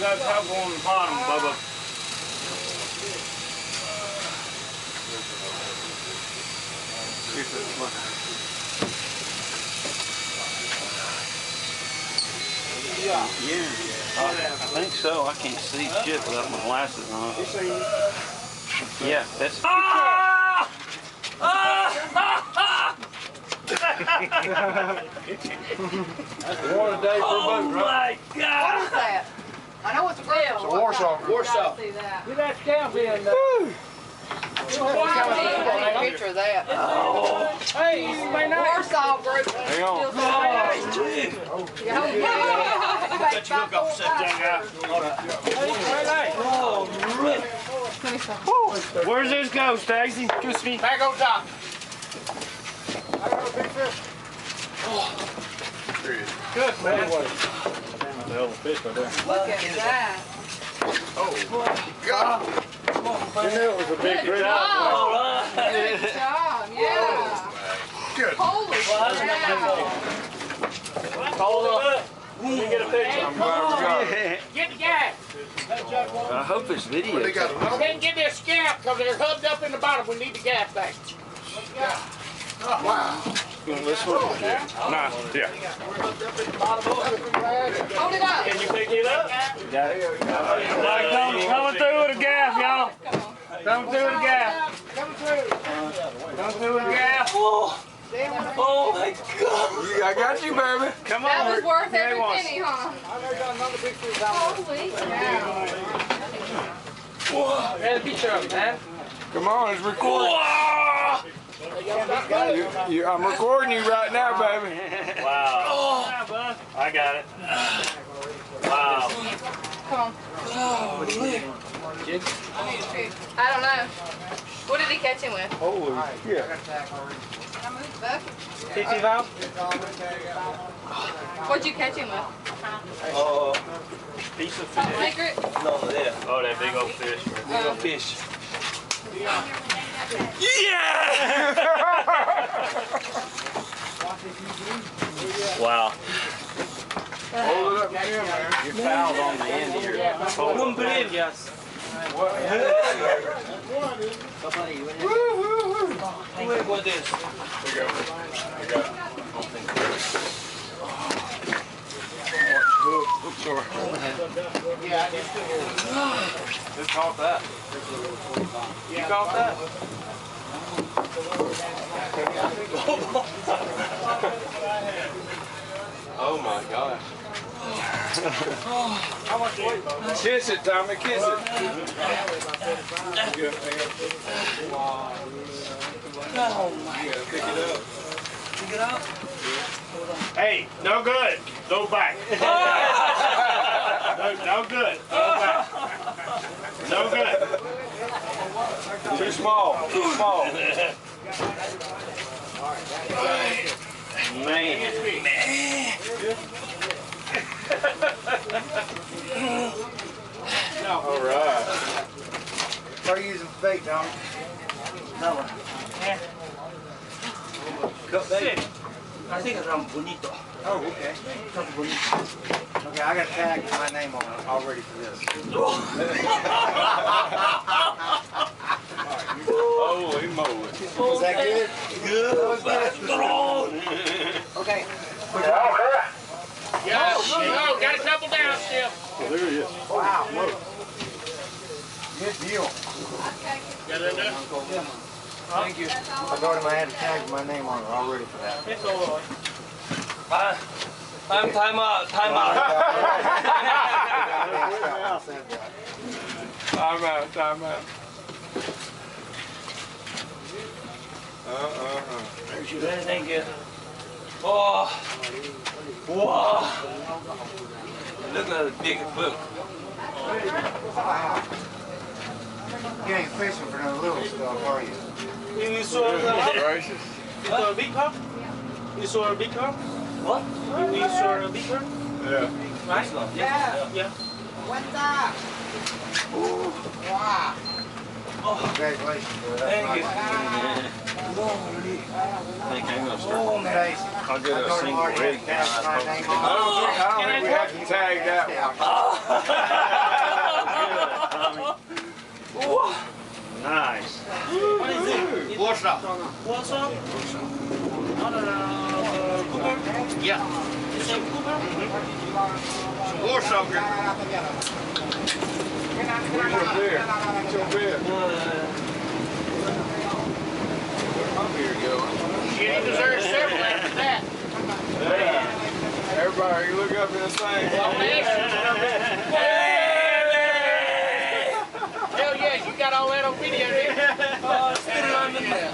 got a couple on the bottom, Bubba. Yeah. I think so. I can't see shit without my glasses on. Yeah, that's. Ah! One a day for a boat, right? My God! What is that? I know it's a grill. It's a Warsaw. Warsaw. See that. Get that scamp in. Take a picture of that. Oh. Hey, you may not. Warsaw group. Hang on. Where's this go, Stacy? Just me. Back on top. I got a big fish. Good, man. The hell of a fish right there. Look at that. Oh, God. You knew it was a big fish. Good job. Good job. Yeah. Good. Holy cow. Hold up. Let me get a picture. I'm glad we got it. Get the gas. I hope it's video. They got We can't get this scamp because they're hubbed up in the bottom. We need the gas back. Wow. This one? Nah, yeah. Hold it up. Can you pick it up? Coming through with a gaff, y'all. Coming through with a gaff. Coming through. Coming through with a gaff. Oh my God! I got you, baby. Come on. That was worth every Once. penny, huh? Holy cow. Get a picture of it, man. Come on, it's recording. I'm recording you right now, baby. Wow. I got it. Wow. Come on. I don't know. What did he catch him with? Holy shit. Can I move the bucket? TT valve? What'd you catch him with? Piece of Something fish. secret? No, there. Oh, that big old fish. Big old fish. Wow. Hold it up again, man. You're fouled on the end here. Wouldn't believe yes. What is? We got it. Oops, sorry. Who caught that? You caught that? Oh my gosh. Kiss it, Tommy, kiss it. Oh my. You gotta pick it up. Pick it up. Hey, no good. Go back. No good. Go back. No good. Too small, too small. Man. All right. Are you using bait, Tom? No. I think it's bonito. Oh, okay. Okay, I got tagged with my name on it already for this. Holy moly. Is that good? Good. Okay. Yo, got a couple down still. Oh, there he is. Wow, look. Good deal. Got it in there? Thank you. I told him I had to tag with my name on it already for that. It's all right. I'm time out. Time out. Time out, time out. Thank you. Oh. Wow. Look at the big book. You ain't fishing for no little stuff, are you? You saw the Gracious. You saw a big carp? You saw a big carp? What? You saw a big carp? Yeah. Nice one. Yeah. Yeah. What's up? Wow. Congratulations, brother. Thank you. I think I'm gonna start. Casey. I'll get a I told him single already rig. had to tag my name on I don't think we have to tag that one. Nice. What's up? Yeah. What's up, girl? Where's your beer? Where's your beer? Where's my beer going? Shit, he deserves several after that. Everybody, you look up in this thing. Hell yeah, you got all that on video, didn't you?